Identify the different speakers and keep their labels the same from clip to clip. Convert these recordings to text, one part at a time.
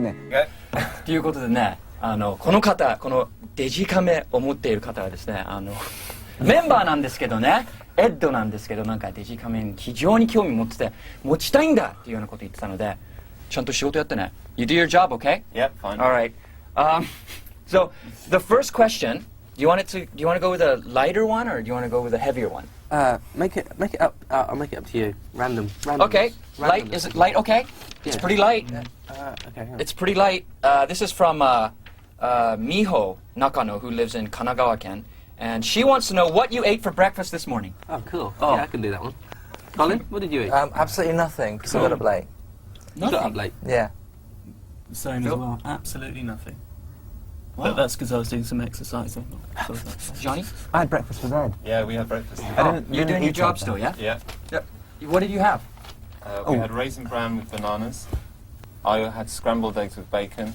Speaker 1: ね。
Speaker 2: ということでね、この方、このデジカメを持っている方はですね、メンバーなんですけどね、エッドなんですけど、なんかデジカメに非常に興味持ってて、持ちたいんだっていうようなこと言ってたので、ちゃんと仕事やってね。You do your job, okay?
Speaker 3: Yep, fine.
Speaker 2: All right. So the first question, do you want to go with a lighter one or do you want to go with a heavier one?
Speaker 4: Make it up. I'll make it up to you. Random.
Speaker 2: Okay.
Speaker 4: Random.
Speaker 2: Light. Is it light? Okay.
Speaker 4: Yeah.
Speaker 2: It's pretty light.
Speaker 4: Okay.
Speaker 2: It's pretty light. This is from Miho Nakano, who lives in Kanagawa-ken, and she wants to know what you ate for breakfast this morning.
Speaker 4: Oh, cool.
Speaker 2: Oh.
Speaker 4: Yeah, I can do that one. Colin, what did you eat?
Speaker 1: Absolutely nothing, because I got up late.
Speaker 4: You got up late.
Speaker 1: Yeah.
Speaker 5: Same as well. Absolutely nothing. But that's because I was doing some exercising.
Speaker 2: Johnny?
Speaker 1: I had breakfast with Ed.
Speaker 3: Yeah, we had breakfast.
Speaker 2: You're doing your job still, yeah?
Speaker 3: Yeah.
Speaker 2: What did you have?
Speaker 3: We had raisin bran with bananas. I had scrambled eggs with bacon.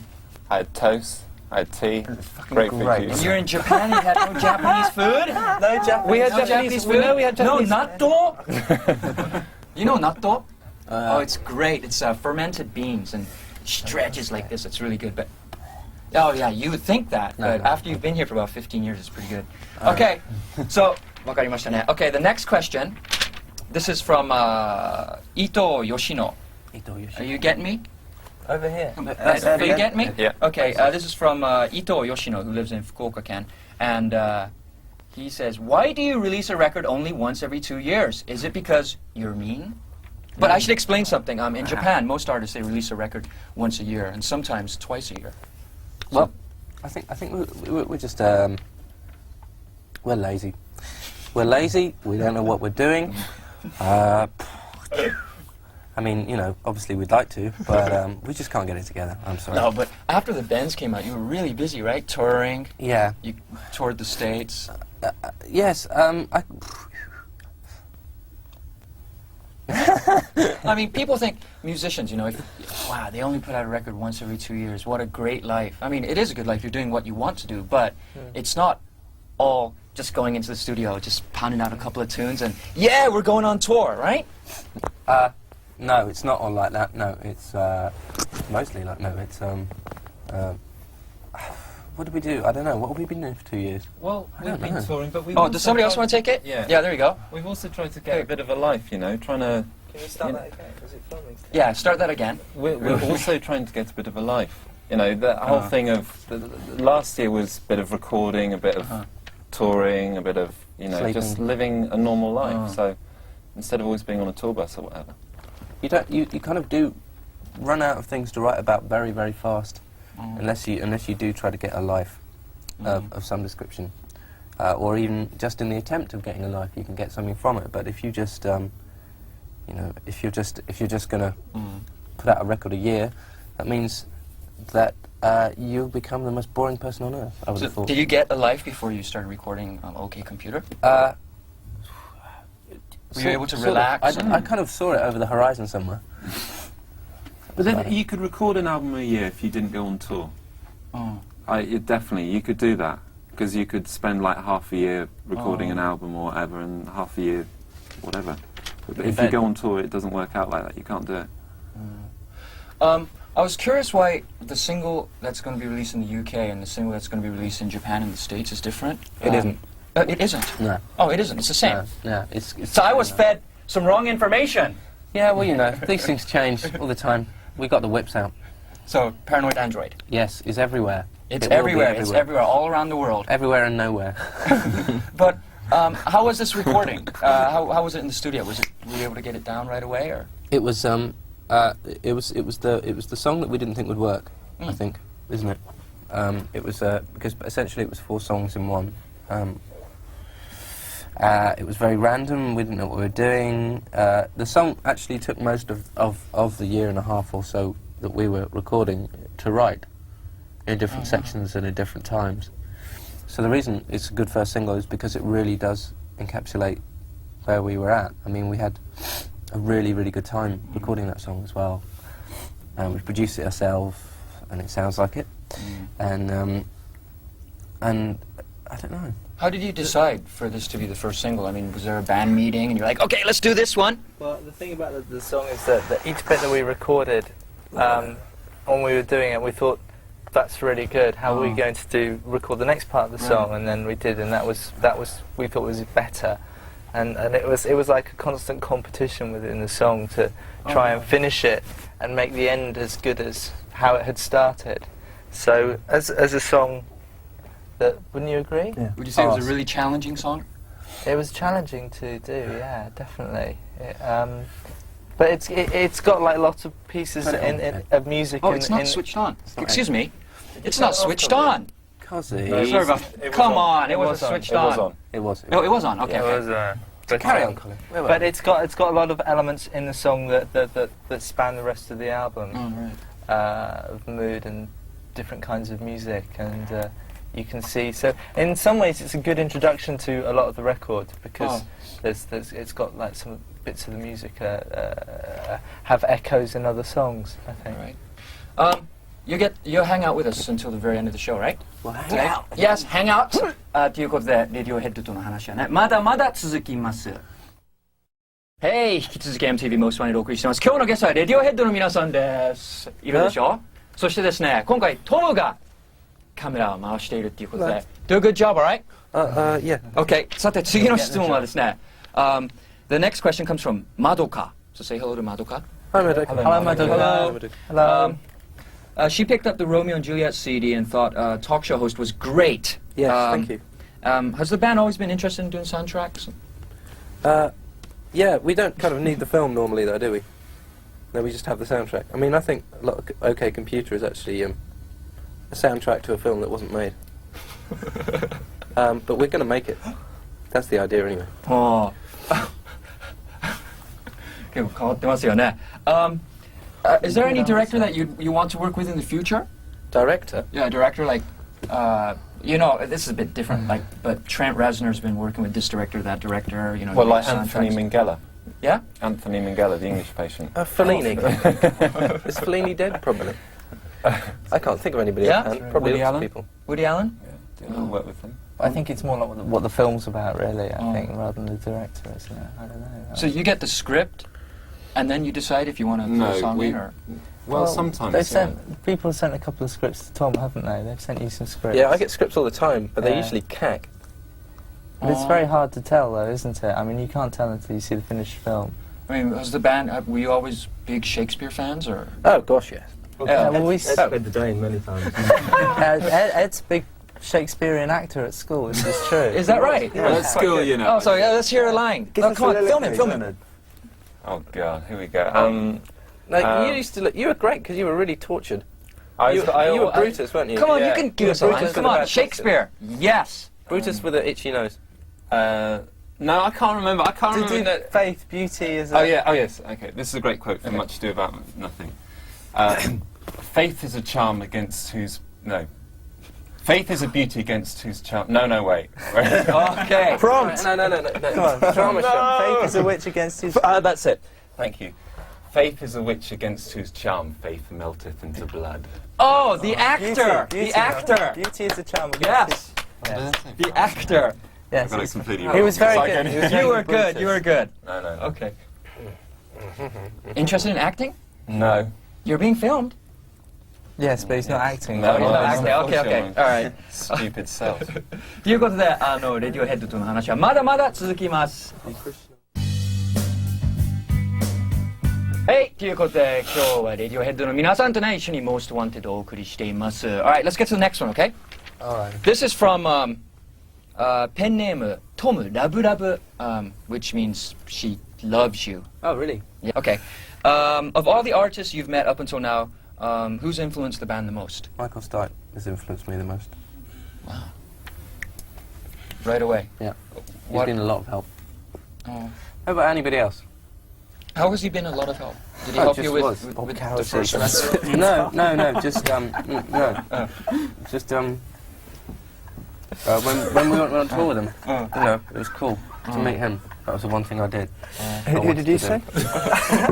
Speaker 3: I had toast. I had tea. Great food.
Speaker 2: When you're in Japan, you had no Japanese food?
Speaker 1: No Japanese.
Speaker 2: We had Japanese food?
Speaker 1: No, we had Japanese.
Speaker 2: No, natto? You know natto? Oh, it's great. It's fermented beans and stretches like this. It's really good. But oh yeah, you would think that, but after you've been here for about 15 years, it's pretty good. Okay, so わかりましたね. Okay, the next question. This is from Ito Yoshino. Are you getting me?
Speaker 1: Over here.
Speaker 2: Are you getting me?
Speaker 3: Yeah.
Speaker 2: Okay, this is from Ito Yoshino, who lives in Fukuoka-ken, and he says, "Why do you release a record only once every 2 years? Is it because you're mean?" But I should explain something. In Japan, most artists, they release a record once a year, and sometimes twice a year.
Speaker 4: Well, I think we're just we're lazy. We're lazy. We don't know what we're doing. I mean, you know, obviously we'd like to, but we just can't get it together. I'm sorry.
Speaker 2: No, but after the Bends came out, you were really busy, right? Touring.
Speaker 4: Yeah.
Speaker 2: You toured the States.
Speaker 4: Yes.
Speaker 2: I mean, people think musicians, you know, wow, they only put out a record once every 2 years. What a great life. I mean, it is a good life. You're doing what you want to do, but it's not all just going into the studio, just pounding out a couple of tunes and, yeah, we're going on tour, right?
Speaker 4: No, it's not all like that. No, it's mostly like, no, it's what did we do? I don't know. What have we been doing for 2 years?
Speaker 3: Well, we've been touring, but we.
Speaker 2: Oh, does somebody else want to take it?
Speaker 3: Yeah.
Speaker 2: Yeah, there you go.
Speaker 3: We've also tried to get a bit of a life, you know, trying to.
Speaker 1: Can you start that again? Was it filming still?
Speaker 2: Yeah, start that again.
Speaker 3: We're also trying to get a bit of a life. You know, the whole thing of last year was a bit of recording, a bit of touring, a bit of, you know,
Speaker 4: Sleeping.
Speaker 3: just living a normal life. So instead of always being on a tour bus or whatever.
Speaker 4: You kind of do run out of things to write about very, very fast, unless you do try to get a life of some description, or even just in the attempt of getting a life, you can get something from it. But if you just, you know, if you're just gonna put out a record a year, that means that you'll become the most boring person on earth. I would have thought.
Speaker 2: Did you get a life before you started recording OK Computer? Were you able to relax?
Speaker 4: I kind of saw it over the horizon somewhere.
Speaker 6: But then you could record an album a year if you didn't go on tour. Definitely, you could do that. Because you could spend like half a year recording an album or whatever, and half a year whatever. But if you go on tour, it doesn't work out like that. You can't do it.
Speaker 2: I was curious why the single that's going to be released in the UK and the single that's going to be released in Japan and the States is different.
Speaker 4: It isn't.
Speaker 2: It isn't?
Speaker 4: No.
Speaker 2: Oh, it isn't. It's the same.
Speaker 4: No, it's
Speaker 2: So I was fed some wrong information.
Speaker 4: Yeah, well, you know, these things change all the time. We got the whips out.
Speaker 2: So, Paranoid Android.
Speaker 4: Yes, it's everywhere.
Speaker 2: It's
Speaker 4: It will be
Speaker 2: everywhere. It's everywhere, all around the world.
Speaker 4: Everywhere and nowhere.
Speaker 2: But how was this recording? How was it in the studio? Were you able to get it down right away, or?
Speaker 4: It was the song that we didn't think would work. I think, isn't it? It was because essentially it was 4 songs in one. It was very random. We didn't know what we were doing. The song actually took most of the year and a half or so that we were recording to write, in different sections and in different times. So the reason it's a good first single is because it really does encapsulate where we were at. I mean, we had a really, really good time recording that song as well. We produced it ourselves, and it sounds like it. And I don't know.
Speaker 2: How did you decide for this to be the first single? I mean, was there a band meeting and you're like, okay, let's do this one?
Speaker 1: Well, the thing about the song is that each bit that we recorded when we were doing it, we thought, that's really good. How are we going to record the next part of the song? And then we did, and that was we thought was better. And it was like a constant competition within the song to try and finish it and make the end as good as how it had started. So as a song, that wouldn't you agree?
Speaker 5: Yeah.
Speaker 2: Would you say it was a really challenging song?
Speaker 1: It was challenging to do, yeah, definitely. But it's got like lots of pieces of music.
Speaker 2: Oh, it's not switched on. Excuse me, it's not switched on.
Speaker 4: Cuzzy.
Speaker 2: Sorry about. Come on, it wasn't switched on.
Speaker 4: It was.
Speaker 2: No, it was on. Okay.
Speaker 1: It was.
Speaker 2: Carry on.
Speaker 1: But it's got a lot of elements in the song that span the rest of the album.
Speaker 2: Oh, right.
Speaker 1: Of mood and different kinds of music, and you can see. So in some ways, it's a good introduction to a lot of the record because it's got like some bits of the music have echoes in other songs, I think.
Speaker 2: Right. You'll hang out with us until the very end of the show, right?
Speaker 4: Well, hang out.
Speaker 2: Yes, hang out. ということで、レディオヘッドとの話はね、まだまだ続きます。Hey、引き続き MTV Most Wanted お送りしてます。今日のゲストはレディオヘッドの皆さんです。いるでしょ？そしてですね、今回トムがカメラを回しているっていうことで、Do a good job, alright?
Speaker 4: Yeah.
Speaker 2: Okay. さて次の質問はですね、the next question comes from Madoka. So say hello to Madoka.
Speaker 4: Hi, Madoka.
Speaker 1: Hello, Madoka.
Speaker 4: Hello.
Speaker 2: She picked up the Romeo and Juliet CD and thought talk show host was great.
Speaker 4: Yes, thank you.
Speaker 2: Has the band always been interested in doing soundtracks?
Speaker 4: Yeah, we don't kind of need the film normally, though, do we? No, we just have the soundtrack. I mean, I think OK Computer is actually a soundtrack to a film that wasn't made. But we're going to make it. That's the idea, anyway.
Speaker 2: Oh. 結構変わってますよね。Is there any director that you want to work with in the future?
Speaker 4: Director?
Speaker 2: Yeah, director like, you know, this is a bit different. Like, but Trent Reznor's been working with this director, that director. You know,
Speaker 3: Well, like
Speaker 2: doing
Speaker 3: Anthony
Speaker 2: soundtracks.
Speaker 3: Minghella.
Speaker 2: Yeah.
Speaker 3: Anthony Minghella, the English patient.
Speaker 4: Fellini. Is Fellini dead? Probably. I can't think of anybody
Speaker 2: Yeah?
Speaker 4: offhand. Probably
Speaker 2: Woody
Speaker 4: lots
Speaker 2: Allen?
Speaker 4: of people.
Speaker 2: Woody Allen?
Speaker 3: Yeah, I'll work with him.
Speaker 1: I think it's more like what the film's about, really. I think, rather than the director, isn't it? I don't know.
Speaker 2: So you get the script, and then you decide if you want to put a song in, or
Speaker 3: Well, sometimes.
Speaker 1: They've people have sent a couple of scripts to Tom, haven't they? They've sent you some scripts.
Speaker 4: Yeah, I get scripts all the time, but they
Speaker 1: Yeah.
Speaker 4: usually cack.
Speaker 1: But it's very hard to tell, though, isn't it? I mean, you can't tell until you see the finished film.
Speaker 2: I mean, was the band? Were you always big Shakespeare fans, or?
Speaker 4: Oh, gosh, yes.
Speaker 1: Ed's
Speaker 7: played the Dane many times.
Speaker 1: Ed's a big Shakespearean actor at school. This is true.
Speaker 2: Is that right?
Speaker 6: Well, at school, you know.
Speaker 2: Oh, sorry. Let's hear a line. Oh, come on, film it.
Speaker 3: Oh, God, here we go.
Speaker 4: No, you used to look. You were great because you were really tortured. You
Speaker 3: I
Speaker 4: were Brutus, weren't you?
Speaker 2: Come on,
Speaker 3: Yeah.
Speaker 2: you can give us a line.
Speaker 4: Brutus
Speaker 2: Come
Speaker 4: with a
Speaker 2: on,
Speaker 4: bad
Speaker 2: Shakespeare. Yes.
Speaker 4: Brutus with an itchy nose.
Speaker 6: No, I can't remember. I can't remember that.
Speaker 1: Faith, beauty is.
Speaker 6: Oh yeah. Oh yes. Okay. This is a great quote from Much Ado About Nothing. Faith is a charm against whose Faith is a beauty against whose charm. No, wait.
Speaker 2: Okay.
Speaker 1: Prompt.
Speaker 4: No.
Speaker 1: Come on,
Speaker 4: Drama show.
Speaker 1: Faith is a witch against his.
Speaker 3: That's it. Thank you. Faith is a witch against whose charm faith melteth into blood.
Speaker 2: Oh, the actor.
Speaker 1: Beauty.
Speaker 2: The actor.
Speaker 1: Beauty is a charm.
Speaker 2: Yes.
Speaker 1: Yes.
Speaker 2: The actor.
Speaker 1: Yes.
Speaker 6: Got it completely
Speaker 1: He
Speaker 6: wrong.
Speaker 1: was very
Speaker 3: Like
Speaker 1: good.
Speaker 3: any-
Speaker 1: He was
Speaker 2: You
Speaker 1: very
Speaker 2: were good.
Speaker 1: Brutus.
Speaker 2: You were good.
Speaker 3: No.
Speaker 2: Okay. Interested in acting?
Speaker 3: No.
Speaker 2: You're being filmed.
Speaker 1: Yes, but he's not acting.
Speaker 3: No,
Speaker 2: he's not
Speaker 3: he's
Speaker 2: acting.
Speaker 3: not.
Speaker 2: Okay. All right.
Speaker 3: Stupid self.
Speaker 2: ということで、レディオヘッドとの話はまだまだ続きます。はい、ということで、今日はレディオヘッドの皆さんとね、一緒に Most Wanted をお送りしています。Alright, let's get to the next one, okay?
Speaker 1: Alright.
Speaker 2: This is from pen name Tom Love, which means she loves you.
Speaker 4: Oh, really?
Speaker 2: Yeah. Okay. Of all the artists you've met up until now, who's influenced the band the most?
Speaker 4: Michael Stipe has influenced me the most.
Speaker 2: Right away.
Speaker 4: Yeah. He's
Speaker 2: What?
Speaker 4: been a lot of help.
Speaker 2: Oh.
Speaker 4: How about anybody else?
Speaker 2: How has he been a lot of help? Did he
Speaker 4: Oh,
Speaker 2: help
Speaker 4: just
Speaker 2: you with,
Speaker 4: was.
Speaker 2: with,
Speaker 1: Bob
Speaker 2: with the
Speaker 1: Coward
Speaker 2: first
Speaker 1: says
Speaker 2: record?
Speaker 4: No, just when we went on tour with him, you know, it was cool to meet him. That was the one thing I did.
Speaker 1: Who did you say?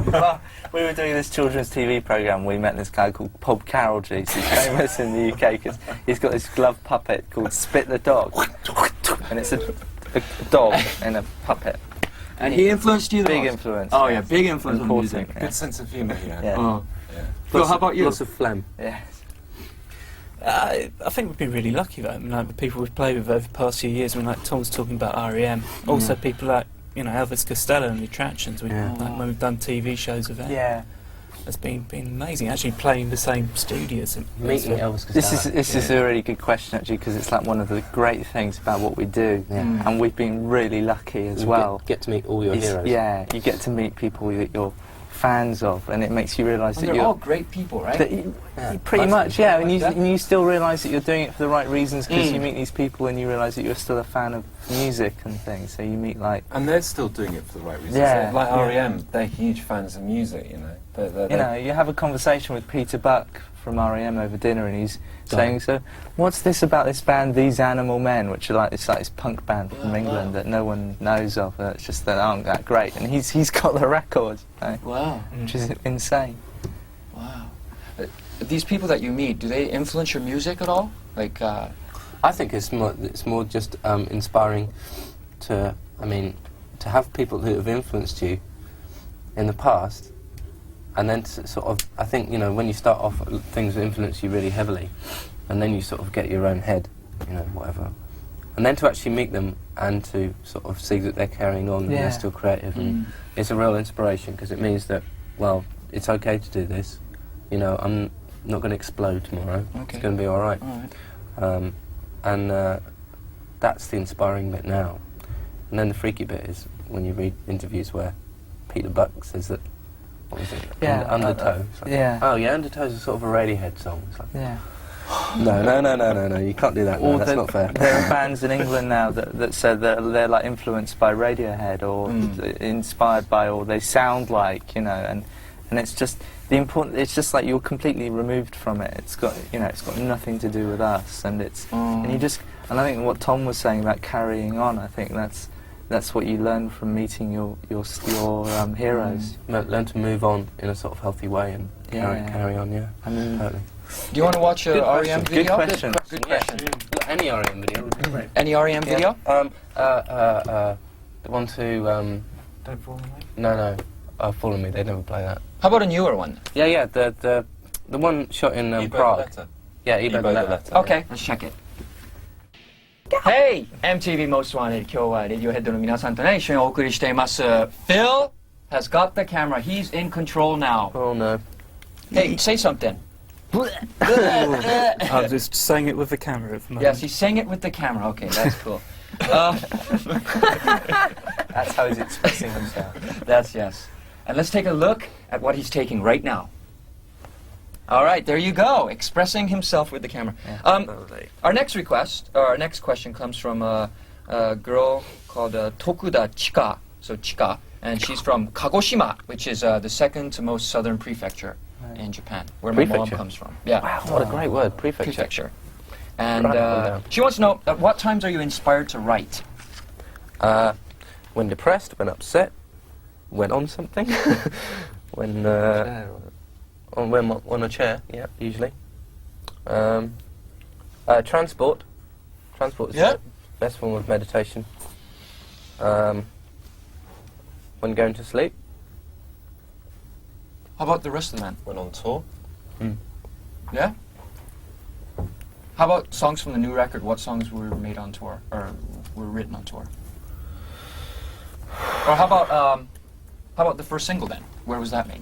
Speaker 1: Well, we were doing this children's TV programme. We met this guy called Bob Carroll. He's famous in the UK because he's got this glove puppet called Spit the Dog, and it's a dog and a puppet.
Speaker 2: And he influenced you the
Speaker 1: Big
Speaker 2: most?
Speaker 1: influence.
Speaker 2: Oh yeah, big influence on
Speaker 1: Important,
Speaker 2: music.
Speaker 1: yeah.
Speaker 3: Good sense of humour here.
Speaker 1: Yeah.
Speaker 2: Oh. Phil, how about you?
Speaker 4: Lots of phlegm.
Speaker 1: Yeah.
Speaker 5: I think we've been really lucky though. I mean, like the people we've played with over the past few years. I mean, like Tom was talking about REM. Also, people like Elvis Costello and the Attractions. Like when we've done TV shows with them.
Speaker 1: Yeah.
Speaker 5: It's been amazing. Actually, playing the same studios.
Speaker 4: Meeting Elvis Costello.
Speaker 1: This is a really good question actually, because it's like one of the great things about what we do, and we've been really lucky as well.
Speaker 4: Get to meet all your heroes.
Speaker 1: Yeah, you get to meet people that you're fans of, and it makes you realise that
Speaker 2: they're all great people, right?
Speaker 1: Pretty much, yeah. And you still realise that you're doing it for the right reasons, because you meet these people and you realise that you're still a fan of music and things. So you meet like,
Speaker 6: and they're still doing it for the right reasons.
Speaker 1: Yeah,
Speaker 3: like REM, they're huge fans of music, you know.
Speaker 1: You have a conversation with Peter Buck from REM over dinner, and he's saying, "So, what's this about this band, These Animal Men, which are like this punk band from England that no one knows of? It's just that aren't that great." And he's got the records,
Speaker 2: Wow,
Speaker 1: which is insane.
Speaker 2: Wow. These people that you meet, do they influence your music at all? Like,
Speaker 4: I think it's more just inspiring to have people who have influenced you in the past. And then sort of, I think, when you start off, things influence you really heavily, and then you sort of get your own head, whatever. And then to actually meet them and to sort of see that they're carrying on and they're still creative, and it's a real inspiration, because it means that, well, it's okay to do this. I'm not going to explode tomorrow.
Speaker 2: Okay.
Speaker 4: It's going to be all right.
Speaker 2: all right.
Speaker 4: And that's the inspiring bit now. And then the freaky bit is when you read interviews where Peter Buck says that, what was it?
Speaker 1: Yeah,
Speaker 4: Undertow.
Speaker 1: yeah.
Speaker 4: Oh yeah, Undertow's a sort of a Radiohead song. It's like,
Speaker 1: Yeah.
Speaker 4: No, you can't do that. No, that's not fair.
Speaker 1: There are bands in England now that said that they're like influenced by Radiohead or inspired by, or they sound like, and it's just it's just like you're completely removed from it. It's got nothing to do with us, and and I think what Tom was saying about carrying on, I think that's what you learn from meeting your heroes.
Speaker 4: Learn to move on in a sort of healthy way and carry on. Yeah,
Speaker 1: I mean,
Speaker 4: totally.
Speaker 2: Do you want to watch a REM video?
Speaker 1: Good question.
Speaker 2: Good question.
Speaker 4: Any REM video would be great.
Speaker 2: Any REM video?
Speaker 4: The one to
Speaker 5: Don't Fall in
Speaker 4: No,
Speaker 5: Love.
Speaker 4: Follow Me. They never play that.
Speaker 2: How about a newer one?
Speaker 4: Yeah. The one shot in Prague. Yeah, Ibo the Letter.
Speaker 2: Okay, let's check it. Hey! MTV Most Wanted 今日はレディオヘッドの皆さんとね一緒にお送りしています。Phil has got the camera. He's in control now.
Speaker 4: Oh no.
Speaker 2: Hey, say something.
Speaker 5: I'm just saying it with the camera at the moment.
Speaker 2: Yes, he's saying it with the camera. Okay, that's cool.
Speaker 1: that's how he's expressing himself.
Speaker 2: That's yes. And let's take a look at what he's taking right now. All right, there you go, expressing himself with the camera. Our next question comes from a girl called Tokuda Chika, so Chika, and she's from Kagoshima, which is the second to most southern prefecture in Japan, where my mom comes from. Yeah.
Speaker 4: Wow, what a great word, prefecture.
Speaker 2: Prefecture. And she wants to know, at what times are you inspired to write?
Speaker 4: When depressed, when upset, when on something, when on a chair, yeah, usually. Transport is the best form of meditation. When going to sleep.
Speaker 2: How about the rest of the men?
Speaker 3: When on tour.
Speaker 2: Yeah? How about songs from the new record? What songs were made on tour, or were written on tour? Or how about the first single then? Where was that made?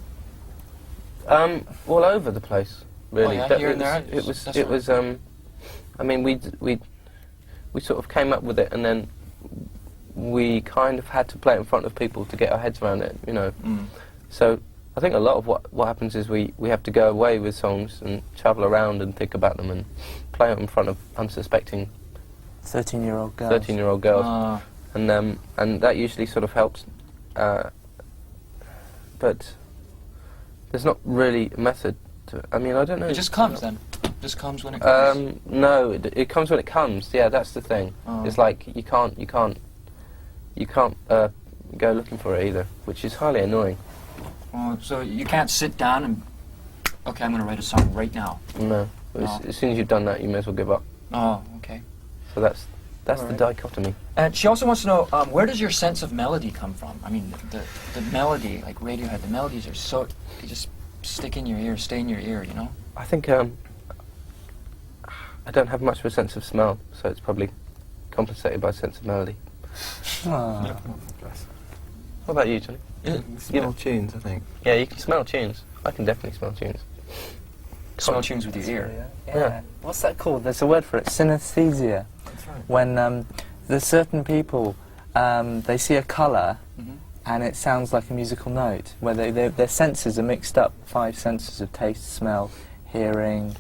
Speaker 4: All over the place, really.
Speaker 2: Oh, yeah? Here and there?
Speaker 4: It was. I mean, we sort of came up with it, and then we kind of had to play it in front of people to get our heads around it, So I think a lot of what happens is we have to go away with songs and travel around and think about them and play it in front of unsuspecting
Speaker 1: 13-year-old girls.
Speaker 4: 13-year-old girls, and that usually sort of helps. But there's not really a method to it. I mean, I don't know.
Speaker 2: It just comes then. It just comes when it comes.
Speaker 4: No, it comes when it comes. Yeah, that's the thing. It's like you can't go looking for it either, which is highly annoying.
Speaker 2: So you can't sit down and okay, I'm going to write a song right now.
Speaker 4: No. As soon as you've done that, you may as well give up.
Speaker 2: Oh, okay.
Speaker 4: So that's the dichotomy.
Speaker 2: And she also wants to know, where does your sense of melody come from? I mean, the melody, like Radiohead, the melodies are so stick in your ear, stay in your ear, you know?
Speaker 4: I think I don't have much of a sense of smell, so it's probably compensated by a sense of melody.
Speaker 1: Ah.
Speaker 4: What about you, Johnny?
Speaker 7: Smell tunes, I think.
Speaker 4: Yeah, you can smell tunes. I can definitely smell tunes.
Speaker 2: Smell tunes with your ear.
Speaker 1: Yeah. What's that called? There's a word for it. Synesthesia.
Speaker 7: That's right.
Speaker 1: When there's certain people, they see a colour and it sounds like a musical note, where their senses are mixed up. 5 senses of taste, smell, hearing,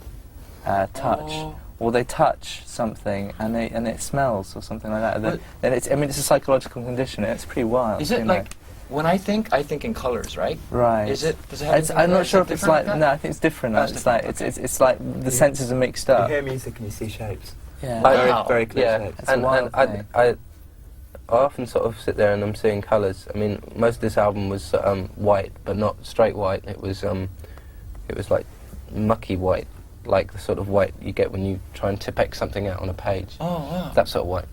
Speaker 1: touch. Or they touch something and it smells or something like that. Then it's a psychological condition. It's pretty wild.
Speaker 2: Is it like, when I think in colours, right?
Speaker 1: Right.
Speaker 2: Does it have anything
Speaker 1: I'm
Speaker 2: like
Speaker 1: not sure if it's like
Speaker 2: that?
Speaker 1: no. I think it's different.
Speaker 2: Oh, it's
Speaker 1: it's
Speaker 2: different,
Speaker 1: like it's like the senses are mixed
Speaker 7: You
Speaker 1: up.
Speaker 7: hear music and you see shapes.
Speaker 1: Yeah.
Speaker 2: Wow.
Speaker 7: Very clear
Speaker 4: Yeah,
Speaker 7: shapes.
Speaker 1: It's a
Speaker 4: and
Speaker 1: wild thing.
Speaker 4: I often sort of sit there and I'm seeing colours. I mean, most of this album was white, but not straight white. It was like mucky white, like the sort of white you get when you try and typec something out on a page.
Speaker 2: Oh, wow.
Speaker 4: That sort of white.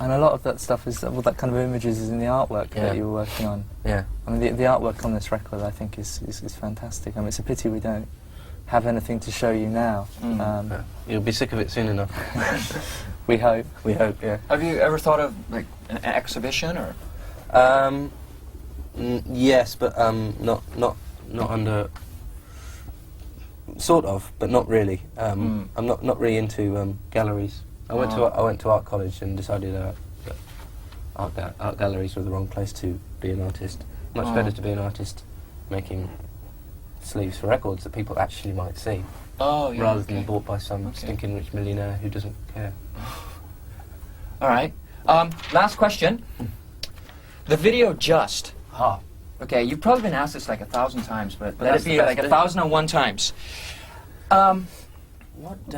Speaker 1: And a lot of that stuff is all that kind of images is in the artwork
Speaker 4: Yeah.
Speaker 1: that you were working on.
Speaker 4: Yeah.
Speaker 1: I mean, the artwork on this record, I think, is fantastic. I mean, it's a pity we don't have anything to show you now.
Speaker 4: Yeah. You'll be sick of it soon enough.
Speaker 1: We hope.
Speaker 4: We hope, yeah.
Speaker 2: Have you ever thought of like an exhibition or?
Speaker 4: Yes, but not under. Sort of, but not really. I'm not really into galleries. I went to art college and decided that art galleries were the wrong place to be an artist. Much better to be an artist making sleeves for records that people actually might see,
Speaker 2: Oh, yeah.
Speaker 4: rather than bought by some stinking rich millionaire who doesn't care.
Speaker 2: All right. Last question. The video Just. Okay, you've probably been asked this like 1,000 times, but let
Speaker 4: that's
Speaker 2: it be
Speaker 4: the
Speaker 2: like
Speaker 4: best
Speaker 2: 1,001 times.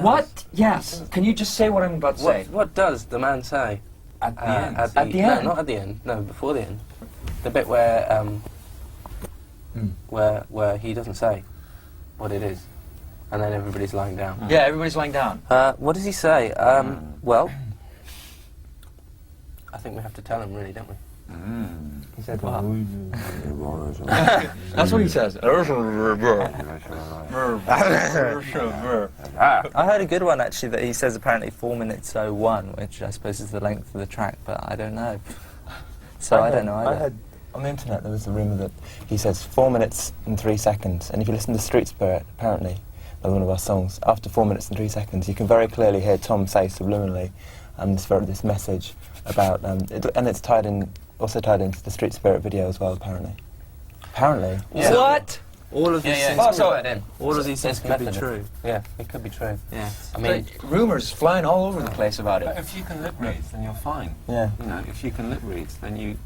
Speaker 2: What? Yes. Can you just say what I'm about to say?
Speaker 4: What does the man say?
Speaker 7: At the end.
Speaker 2: At the
Speaker 4: no,
Speaker 2: end?
Speaker 4: not at the end. No, before the end. The bit where where he doesn't say what it is, and then everybody's lying down.
Speaker 2: Yeah, everybody's lying down.
Speaker 4: What does he say? Well, I think we have to tell him, really, don't we?
Speaker 7: He said,
Speaker 2: That's what he says.
Speaker 1: I heard a good one actually that he says apparently 4 minutes 01, which I suppose is the length of the track, but I don't know. So I don't know either.
Speaker 7: I heard on the internet there was a rumour that he says 4 minutes and 3 seconds, and if you listen to Street Spirit, apparently, one of our songs, after 4 minutes and 3 seconds, you can very clearly hear Tom say subliminally, this message about, and it's also tied into the Street Spirit video as well, apparently.
Speaker 1: Yeah.
Speaker 2: What?
Speaker 1: All of these
Speaker 4: Yeah,
Speaker 1: things,
Speaker 4: yeah.
Speaker 1: could-
Speaker 4: So then,
Speaker 1: all of these things could be
Speaker 4: method.
Speaker 1: true.
Speaker 4: Yeah, it could be true.
Speaker 1: Yeah.
Speaker 4: I mean,
Speaker 2: Rumors flying all over the place about
Speaker 6: But
Speaker 2: it.
Speaker 6: if you can lip read, then you're fine.
Speaker 7: Yeah.
Speaker 6: You know, if you can lip read, then you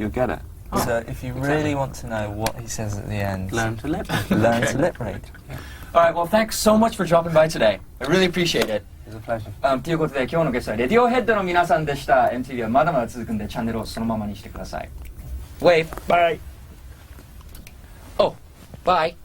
Speaker 6: get it.
Speaker 1: So if you really want to know what he says at the end,
Speaker 4: learn to lip.
Speaker 1: learn to lip read.
Speaker 2: All right, well, thanks so much for dropping by today. I really appreciate it.
Speaker 4: It's a pleasure.
Speaker 2: ということで今日のゲストはレディオヘッドの皆さんでした。 MTV はまだまだ続くんでチャンネルをそのままにしてください。Wave. Bye. Oh, bye.